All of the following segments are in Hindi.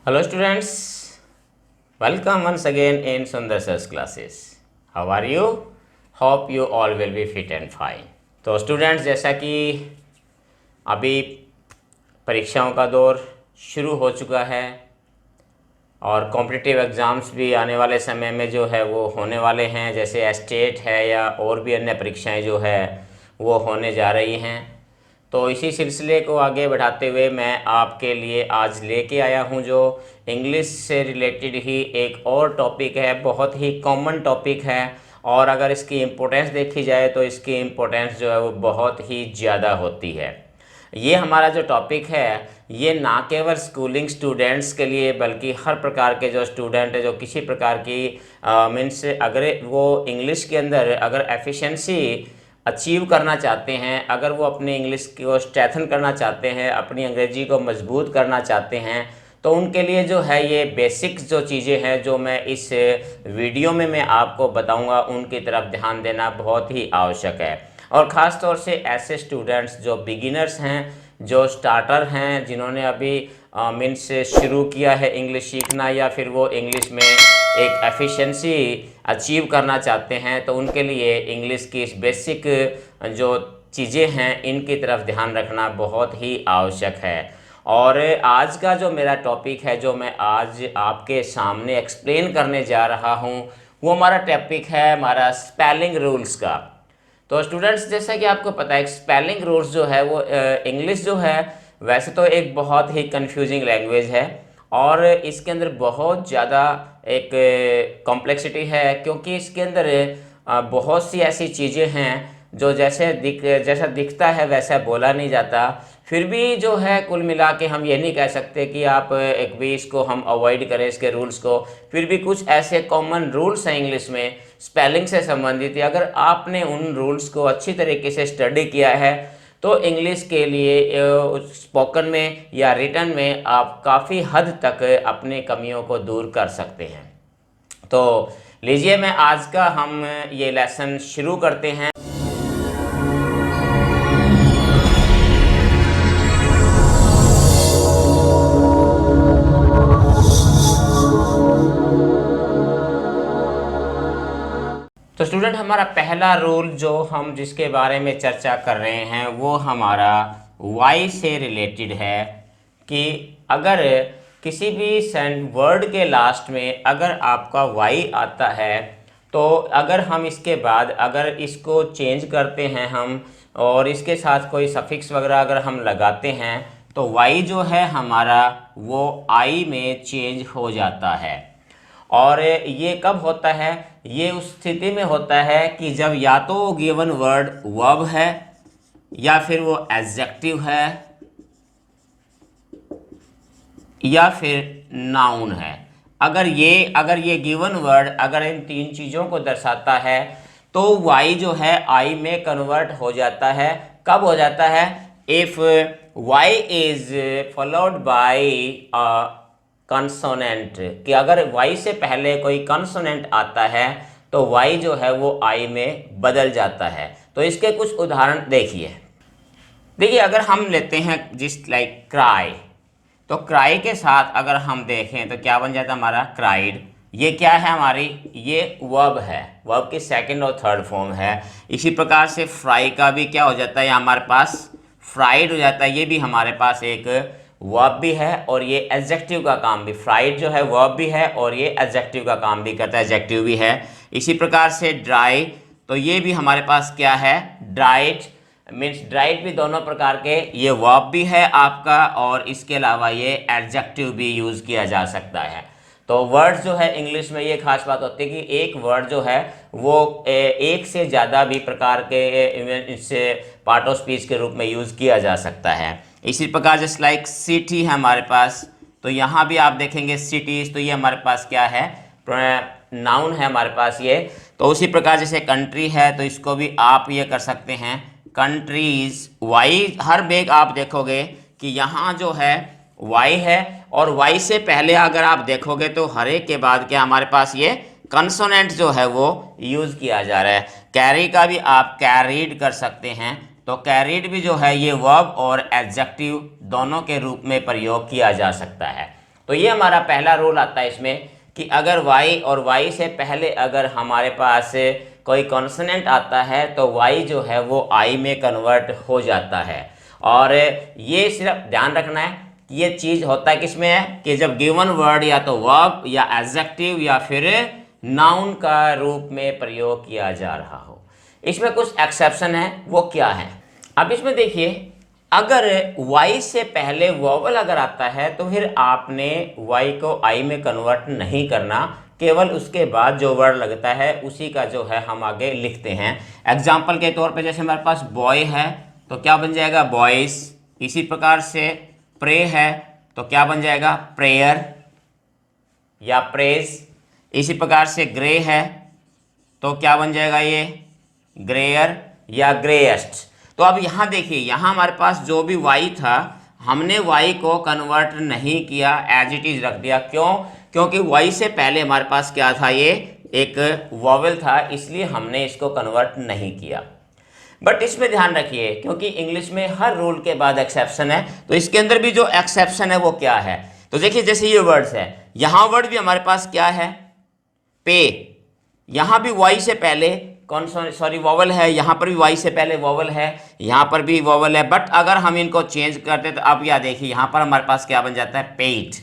Hello students, welcome once again in Sundar Sir's classes. How are you? Hope you all will be fit and fine. तो स्टूडेंट्स जैसा कि अभी परीक्षाओं का दौर शुरू हो चुका है और कॉम्पिटिटिव एग्ज़ाम्स भी आने वाले समय में जो है वो होने वाले हैं, जैसे स्टेट है या और भी अन्य परीक्षाएं जो है वो होने जा रही हैं। तो इसी सिलसिले को आगे बढ़ाते हुए मैं आपके लिए आज लेके आया हूँ जो इंग्लिश से रिलेटेड ही एक और टॉपिक है, बहुत ही कॉमन टॉपिक है और अगर इसकी इम्पोर्टेंस देखी जाए तो इसकी इम्पोर्टेंस जो है वो बहुत ही ज़्यादा होती है। ये हमारा जो टॉपिक है ये ना केवल स्कूलिंग स्टूडेंट्स के लिए बल्कि हर प्रकार के जो स्टूडेंट है जो किसी प्रकार की मीन्स अगर वो इंग्लिश के अंदर अगर एफिशिएंसी अचीव करना चाहते हैं, अगर वो अपनी इंग्लिश को स्ट्रेंथन करना चाहते हैं, अपनी अंग्रेजी को मजबूत करना चाहते हैं, तो उनके लिए जो है ये बेसिक्स जो चीज़ें हैं जो मैं इस वीडियो में मैं आपको बताऊंगा उनकी तरफ ध्यान देना बहुत ही आवश्यक है। और ख़ास तौर से ऐसे स्टूडेंट्स जो बिगिनर्स हैं, जो स्टार्टर हैं, जिन्होंने अभी मीन्स शुरू किया है इंग्लिश सीखना या फिर वो इंग्लिश में एक एफिशिएंसी अचीव करना चाहते हैं, तो उनके लिए इंग्लिश की इस बेसिक जो चीज़ें हैं इनकी तरफ ध्यान रखना बहुत ही आवश्यक है। और आज का जो मेरा टॉपिक है जो मैं आज आपके सामने एक्सप्लेन करने जा रहा हूँ वो हमारा टॉपिक है हमारा स्पेलिंग रूल्स का। तो स्टूडेंट्स जैसा कि आपको पता है स्पेलिंग रूल्स जो है वो इंग्लिश जो है वैसे तो एक बहुत ही कंफ्यूजिंग लैंग्वेज है और इसके अंदर बहुत ज़्यादा एक कॉम्प्लेक्सिटी है, क्योंकि इसके अंदर बहुत सी ऐसी चीज़ें हैं जो जैसा दिखता है वैसा बोला नहीं जाता। फिर भी जो है कुल मिला के हम ये नहीं कह सकते कि आप एक भी इसको हम अवॉइड करें इसके रूल्स को। फिर भी कुछ ऐसे कॉमन रूल्स हैं इंग्लिश में स्पेलिंग से संबंधित, अगर आपने उन रूल्स को अच्छी तरीके से स्टडी किया है तो इंग्लिश के लिए स्पोकन में या रिटन में आप काफ़ी हद तक अपनी कमियों को दूर कर सकते हैं। तो लीजिए मैं आज का हम ये लेसन शुरू करते हैं। तो स्टूडेंट हमारा पहला रूल जो हम जिसके बारे में चर्चा कर रहे हैं वो हमारा वाई से रिलेटेड है कि अगर किसी भी वर्ड के लास्ट में अगर आपका वाई आता है तो अगर हम इसके बाद अगर इसको चेंज करते हैं हम और इसके साथ कोई सफिक्स वगैरह अगर हम लगाते हैं तो वाई जो है हमारा वो आई में चेंज हो जाता है। और ये कब होता है? ये उस स्थिति में होता है कि जब या तो वो गिवन वर्ड वर्ब है या फिर वो एडजेक्टिव है या फिर नाउन है। अगर ये गिवन वर्ड अगर इन तीन चीज़ों को दर्शाता है तो वाई जो है आई में कन्वर्ट हो जाता है। कब हो जाता है? If Y is followed by consonant, कि अगर वाई से पहले कोई कंसोनेंट आता है तो वाई जो है वो आई में बदल जाता है। तो इसके कुछ उदाहरण देखिए अगर हम लेते हैं जिस लाइक क्राई, तो क्राई के साथ अगर हम देखें तो क्या बन जाता है हमारा क्राइड। ये क्या है हमारी? ये वर्ब है, वर्ब की सेकंड और थर्ड फॉर्म है। इसी प्रकार से फ्राई का भी क्या हो जाता है हमारे पास फ्राइड हो जाता है। ये भी हमारे पास एक वर्ब भी है और ये एडजेक्टिव का काम भी, फ्राइड जो है वर्ब भी है और ये एडजेक्टिव का काम भी करता है, एडजेक्टिव भी है। इसी प्रकार से ड्राई, तो ये भी हमारे पास क्या है ड्राइड, मीन्स ड्राइड भी दोनों प्रकार के, ये वर्ब भी है आपका और इसके अलावा ये एडजेक्टिव भी यूज़ किया जा सकता है। तो वर्ड्स जो है इंग्लिश में ये खास बात होती है कि एक वर्ड जो है वो एक से ज़्यादा भी प्रकार के इससे पार्ट ऑफ स्पीच के रूप में यूज़ किया जा सकता है। इसी प्रकार जैसे लाइक सिटी है हमारे पास, तो यहाँ भी आप देखेंगे सिटीज़, तो ये हमारे पास क्या है नाउन है हमारे पास ये। तो उसी प्रकार जैसे कंट्री है तो इसको भी आप ये कर सकते हैं कंट्रीज़। वाई हर बेग आप देखोगे कि यहाँ जो है वाई है और वाई से पहले अगर आप देखोगे तो हर एक के बाद क्या हमारे पास ये कंसोनेंट जो है वो यूज़ किया जा रहा है। कैरी का भी आप कैरीड कर सकते हैं, तो कैरीड भी जो है ये वर्ब और एडजेक्टिव दोनों के रूप में प्रयोग किया जा सकता है। तो ये हमारा पहला रूल आता है इसमें कि अगर y और y से पहले अगर हमारे पास कोई कॉन्सोनेंट आता है तो y जो है वो I में कन्वर्ट हो जाता है। और ये सिर्फ ध्यान रखना है कि ये चीज़ होता है किसमें है कि जब गिवन वर्ड या तो वर्ब या एडजेक्टिव या फिर नाउन का रूप में प्रयोग किया जा रहा हो। इसमें कुछ एक्सेप्शन है, वो क्या है? अब इसमें देखिए, अगर y से पहले वोवल अगर आता है तो फिर आपने y को I में कन्वर्ट नहीं करना, केवल उसके बाद जो वर्ड लगता है उसी का जो है हम आगे लिखते हैं। एग्जाम्पल के तौर पे जैसे हमारे पास बॉय है तो क्या बन जाएगा बॉयज, इसी प्रकार से प्रे है तो क्या बन जाएगा प्रेयर या प्रेज, इसी प्रकार से ग्रे है तो क्या बन जाएगा ये ग्रेयर या ग्रेएस्ट। तो अब यहाँ देखिए, यहाँ हमारे पास जो भी y था हमने y को कन्वर्ट नहीं किया, एज इट इज रख दिया। क्यों? क्योंकि y से पहले हमारे पास क्या था, ये एक वॉवेल था, इसलिए हमने इसको कन्वर्ट नहीं किया। बट इसमें ध्यान रखिए, क्योंकि इंग्लिश में हर रूल के बाद एक्सेप्शन है, तो इसके अंदर भी जो एक्सेप्शन है वो क्या है, तो देखिए जैसे ये वर्ड्स है, यहाँ वर्ड भी हमारे पास क्या है पे, यहाँ भी y से पहले कौन सॉरी वॉवल है, यहाँ पर भी y से पहले वॉवल है, यहाँ पर भी वॉवल है। बट अगर हम इनको चेंज करते तो अब यह देखिए यहाँ पर हमारे पास क्या बन जाता है पेट,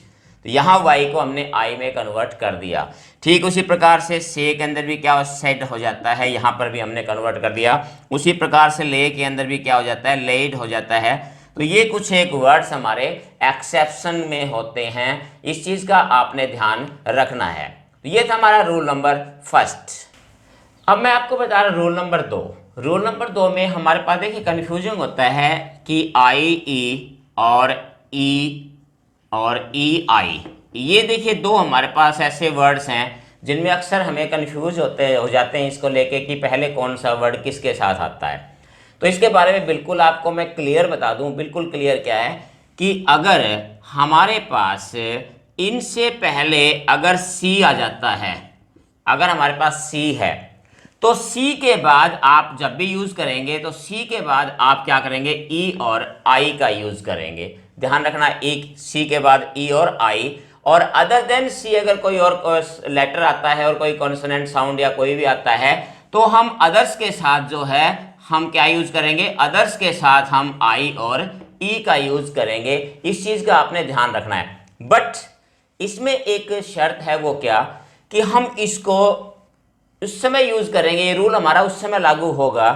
तो यहाँ y को हमने I में कन्वर्ट कर दिया। ठीक उसी प्रकार से के अंदर भी क्या सेट हो जाता है, यहाँ पर भी हमने कन्वर्ट कर दिया। उसी प्रकार से ले के अंदर भी क्या हो जाता है लेड हो जाता है। तो ये कुछ एक वर्ड्स हमारे एक्सेप्शन में होते हैं, इस चीज़ का आपने ध्यान रखना है। तो ये था हमारा रूल नंबर फर्स्ट। अब मैं आपको बता रहा रूल नंबर 2। रूल नंबर 2 में हमारे पास देखिए कन्फ्यूजन होता है कि आई ई और ई और ई आई, ये देखिए दो हमारे पास ऐसे वर्ड्स हैं जिनमें अक्सर हमें कन्फ्यूज हो जाते हैं इसको लेके कि पहले कौन सा वर्ड किसके साथ आता है। तो इसके बारे में बिल्कुल आपको मैं क्लियर बता दूं, बिल्कुल क्लियर क्या है कि अगर हमारे पास इनसे पहले अगर सी आ जाता है, अगर हमारे पास सी है तो सी के बाद आप जब भी यूज करेंगे तो सी के बाद आप क्या करेंगे ई और आई का यूज करेंगे। ध्यान रखना, एक सी के बाद ई और आई, और अदर देन सी अगर कोई और लेटर आता है और कोई कॉन्सोनेंट साउंड या कोई भी आता है तो हम अदर्स के साथ जो है हम क्या यूज करेंगे, अदर्स के साथ हम आई और ई का यूज करेंगे। इस चीज का आपने ध्यान रखना है। बट इसमें एक शर्त है, वो क्या कि हम इसको उस समय यूज करेंगे, ये रूल हमारा उस समय लागू होगा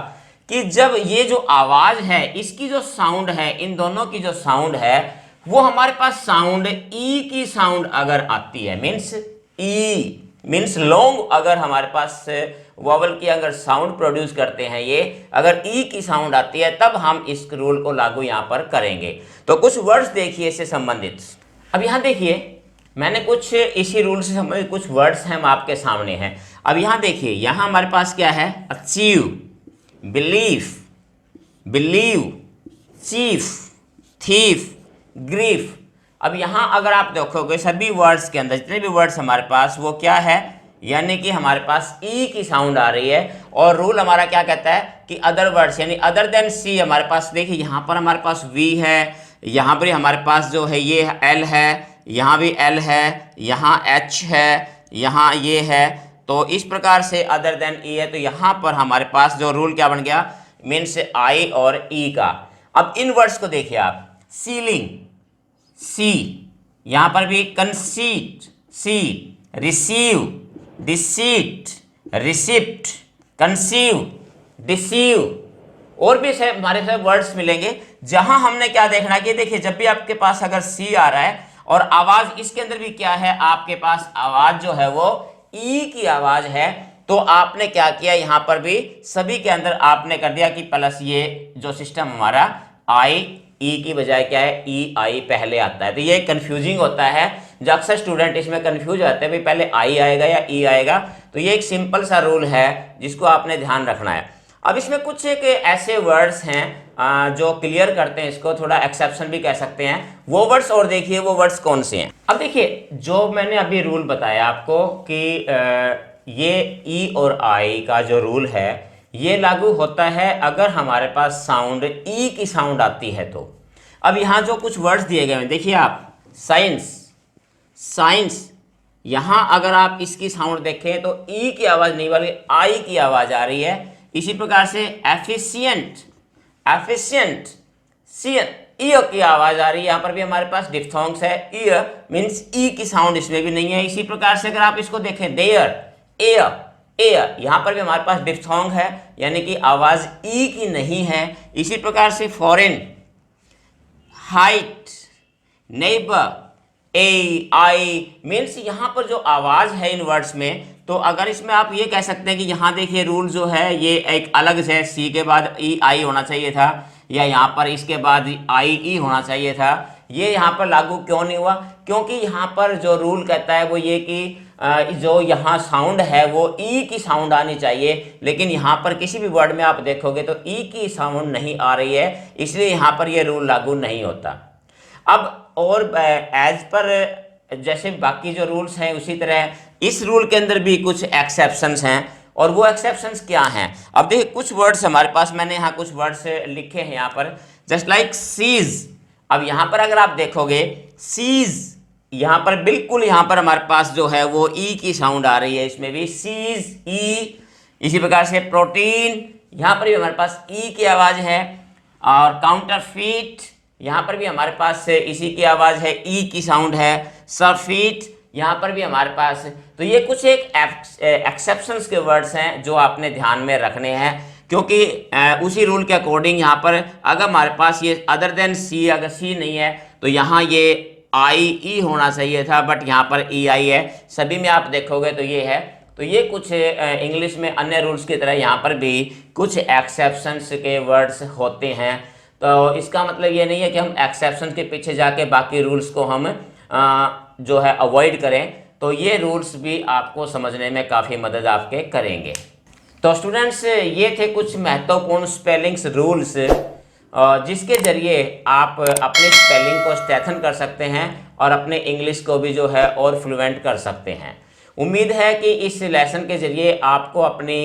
कि जब ये जो आवाज है इसकी जो साउंड है, इन दोनों की जो साउंड है वो हमारे पास साउंड ई की साउंड अगर आती है, मीन्स ई मीन्स लॉन्ग, अगर हमारे पास वॉवल की अगर साउंड प्रोड्यूस करते हैं, ये अगर ई की साउंड आती है तब हम इस रूल को लागू यहाँ पर करेंगे। तो कुछ वर्ड्स देखिए इससे संबंधित। अब यहाँ देखिए मैंने कुछ इसी रूल से संबंधित कुछ वर्ड्स हैं, हम आपके सामने हैं। अब यहाँ देखिए, यहाँ हमारे पास क्या है, achieve, belief, believe, chief, thief, grief. अब यहाँ अगर आप देखोगे सभी वर्ड्स के अंदर जितने भी वर्ड्स हमारे पास वो क्या है, यानी कि हमारे पास ई की साउंड आ रही है। और रूल हमारा क्या कहता है कि अदर वर्ड्स यानी अदर देन सी, हमारे पास देखिए यहाँ पर हमारे पास वी है, यहाँ पर हमारे पास जो है ये एल है, यहाँ भी एल है, यहाँ एच है, यहाँ ये है। तो इस प्रकार से अदर देन ई है, तो यहाँ पर हमारे पास जो रूल क्या बन गया, मीन्स आई और ई का। अब इन वर्ड्स को देखिए आप, सीलिंग सी, यहाँ पर भी conceit C, receive, deceit, receipt, conceive, deceive, और भी हमारे साथ वर्ड्स मिलेंगे जहां हमने क्या देखना कि देखिए जब भी आपके पास अगर सी आ रहा है और आवाज इसके अंदर भी क्या है, आपके पास आवाज जो है वो ई की आवाज है, तो आपने क्या किया, यहाँ पर भी सभी के अंदर आपने कर दिया कि प्लस ये जो सिस्टम हमारा आई ई की बजाय क्या है, ई आई पहले आता है। तो ये कंफ्यूजिंग होता है, जो अक्सर स्टूडेंट इसमें कंफ्यूज होते हैं भाई पहले आई आएगा या ई आएगा। तो ये एक सिंपल सा रूल है जिसको आपने ध्यान रखना है। अब इसमें कुछ एक ऐसे वर्ड्स हैं जो क्लियर करते हैं इसको, थोड़ा एक्सेप्शन भी कह सकते हैं। वो वर्ड्स और देखिए वो वर्ड्स कौन से हैं। अब देखिए जो मैंने अभी रूल बताया आपको कि ये ई और आई का जो रूल है ये लागू होता है अगर हमारे पास साउंड ई की साउंड आती है तो। अब यहाँ जो कुछ वर्ड्स दिए गए हैं देखिए आप, साइंस, साइंस, यहाँ अगर आप इसकी साउंड देखें तो ई की आवाज़ नहीं बल्कि आई की आवाज़ आ रही है। इसी प्रकार से एफिशिएंट, एफिशिएंट सी ई की आवाज़ आ रही है, यहाँ पर भी हमारे पास डिफ्थोंग्स है, ई मीन्स ई की साउंड इसमें भी नहीं है। इसी प्रकार से अगर आप इसको देखें देयर, एयर, एयर, यहाँ पर भी हमारे पास डिफ्थोंग है, यानी कि आवाज़ ई की नहीं है। इसी प्रकार से foreign, height, neighbour, A I means यहाँ पर जो आवाज़ है इन वर्ड्स में, तो अगर इसमें आप ये कह सकते हैं कि यहाँ देखिए रूल जो है ये एक अलग से, सी के बाद ई आई होना चाहिए था, या यहाँ पर इसके बाद आई ई होना चाहिए था। ये यहाँ पर लागू क्यों नहीं हुआ? क्योंकि यहाँ पर जो रूल कहता है वो ये कि जो यहाँ साउंड है वो ई की साउंड आनी चाहिए, लेकिन यहाँ पर किसी भी वर्ड में आप देखोगे तो ई की साउंड नहीं आ रही है, इसलिए यहाँ पर ये रूल लागू नहीं होता। अब और एज पर जैसे बाकी जो रूल्स हैं उसी तरह इस रूल के अंदर भी कुछ एक्सेप्शंस हैं, और वो एक्सेप्शंस क्या हैं? अब देखिए कुछ वर्ड्स हमारे पास, मैंने यहाँ कुछ वर्ड्स लिखे हैं यहाँ पर, जस्ट लाइक सीज। अब यहाँ पर अगर आप देखोगे सीज, यहाँ पर बिल्कुल यहाँ पर हमारे पास जो है वो ई की साउंड आ रही है, इसमें भी सीज ई। इसी प्रकार से प्रोटीन, यहाँ पर भी हमारे पास ई की आवाज़ है। और काउंटरफीट, यहाँ पर भी हमारे पास से इसी की आवाज़ है, ई की साउंड है। सरफीट, यहाँ पर भी हमारे पास। तो ये कुछ एक एक्सेप्शंस के वर्ड्स हैं जो आपने ध्यान में रखने हैं, क्योंकि उसी रूल के अकॉर्डिंग यहाँ पर अगर हमारे पास ये अदर देन सी, अगर सी नहीं है तो यहाँ ये आई ई होना चाहिए था, बट यहाँ पर ई आई है। सभी में आप देखोगे तो ये है। तो ये कुछ इंग्लिश में अन्य रूल्स की तरह यहाँ पर भी कुछ एक्सेप्शंस के वर्ड्स होते हैं। तो इसका मतलब ये नहीं है कि हम एक्सेप्शन के पीछे जाके बाकी रूल्स को हम जो है अवॉइड करें। तो ये रूल्स भी आपको समझने में काफ़ी मदद आपके करेंगे। तो स्टूडेंट्स, ये थे कुछ महत्वपूर्ण स्पेलिंग्स रूल्स जिसके ज़रिए आप अपनी स्पेलिंग को स्ट्रेंथन कर सकते हैं और अपने इंग्लिश को भी जो है और फ्लुएंट कर सकते हैं। उम्मीद है कि इस लेसन के ज़रिए आपको अपनी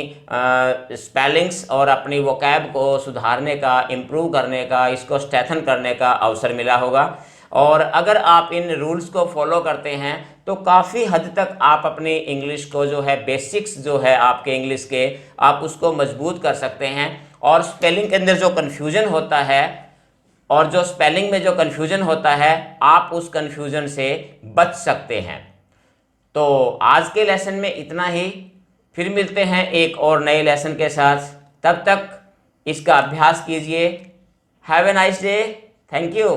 स्पेलिंग्स और अपनी वोकैब को सुधारने का, इम्प्रूव करने का, इसको स्ट्रेंथन करने का अवसर मिला होगा। और अगर आप इन रूल्स को फॉलो करते हैं तो काफ़ी हद तक आप अपनी इंग्लिश को जो है, बेसिक्स जो है आपके इंग्लिश के, आप उसको मजबूत कर सकते हैं। और स्पेलिंग के अंदर जो कन्फ्यूज़न होता है, और जो स्पेलिंग में जो कन्फ्यूज़न होता है, आप उस कन्फ्यूज़न से बच सकते हैं। तो आज के लेसन में इतना ही, फिर मिलते हैं एक और नए लेसन के साथ। तब तक इसका अभ्यास कीजिए। Have a nice day. Thank you.